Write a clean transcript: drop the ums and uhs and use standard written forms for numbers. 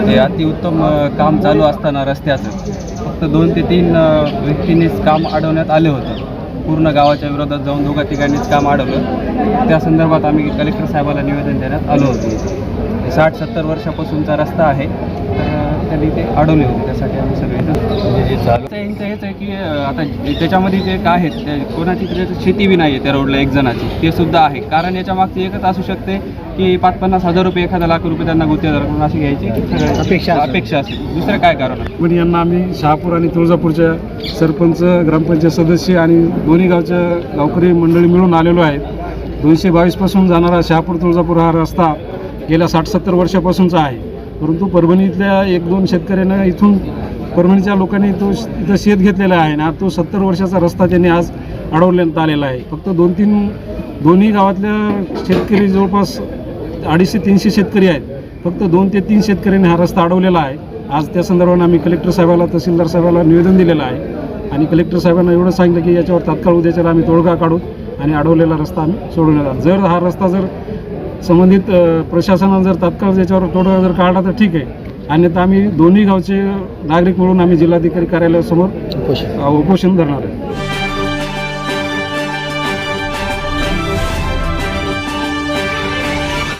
हे अतिउत्तम काम चालू असताना रस्त्याचं फक्त 2 ते 3 व्यक्तींनीच काम अडवण्यात आले होतं. पूर्ण गावाच्या विरोधात जाऊन 2-3 काम अडवलं. त्या संदर्भात आम्ही कलेक्टर साहेबाला निवेदन देण्यात आलो होतो. 60-70 वर्षापासूनचा रस्ता आहे, तर त्यांनी ते अडवले होते. त्यासाठी आम्ही सगळे जे चालू हेच आहे की आता त्याच्यामध्ये जे काय आहेत ते कोणाची तरी शेती बी नाही आहे त्या रोडला एक जणाची, ते सुद्धा आहे. कारण याच्या मागची एकच असू शकते की 50-50 हजार रुपये, 1 लाख रुपये त्यांना गुत्तेदार करून अशी घ्यायची अपेक्षा असेल. दुसरं काय कारण आहे. पण यांना आम्ही शहापूर आणि तुळजापूरच्या सरपंच, ग्रामपंचायत सदस्य आणि दोन्ही गावच्या गावकरी मंडळी मिळून आलेलो आहेत. 222 पासून जाणारा शहापूर तुळजापूर हा रस्ता गेल्या 60-70 वर्षापासूनचा आहे. परंतु परभणीतल्या 1-2 शेतकऱ्यांना इथून परभणीच्या लोकांनी तो इथं शेत घेतलेला आहे ना, तो 70 वर्षाचा रस्ता त्यांनी आज अडवण्यात आलेला आहे. फक्त 2-3 दोन्ही गावातल्या शेतकरी जवळपास 250-300 शेतकरी आहेत. फक्त 2 ते 3 शेतकऱ्यांनी हा रस्ता अडवलेला आहे. आज त्या संदर्भात आम्ही कलेक्टर साहेबाला, तहसीलदार साहेबाला निवेदन दिलेलं आहे आणि कलेक्टर साहेबांना एवढं सांगितलं की याच्यावर तात्काळ उद्याच्याला आम्ही तोडगा काढू आणि अडवलेला रस्ता आम्ही सोडवण्यात आला. जर हा रस्ता संबंधित प्रशासनानं जर तात्काळ याच्यावर तोडगा जर काढला तर ठीक आहे, अन्यथा आम्ही दोन्ही गावचे नागरिक मिळून आम्ही जिल्हाधिकारी कार्यालयासमोर उपोषण धरणार आहे.